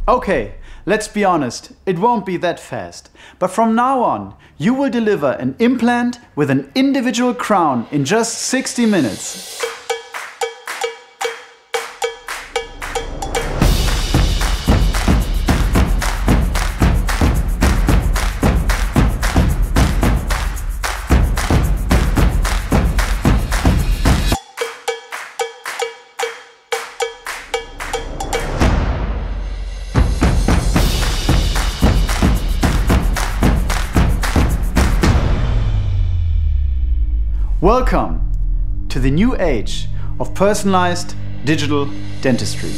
Okay, let's be honest, it won't be that fast. But from now on, you will deliver an implant with an individual crown in just 60 minutes. Welcome to the new age of personalized digital dentistry.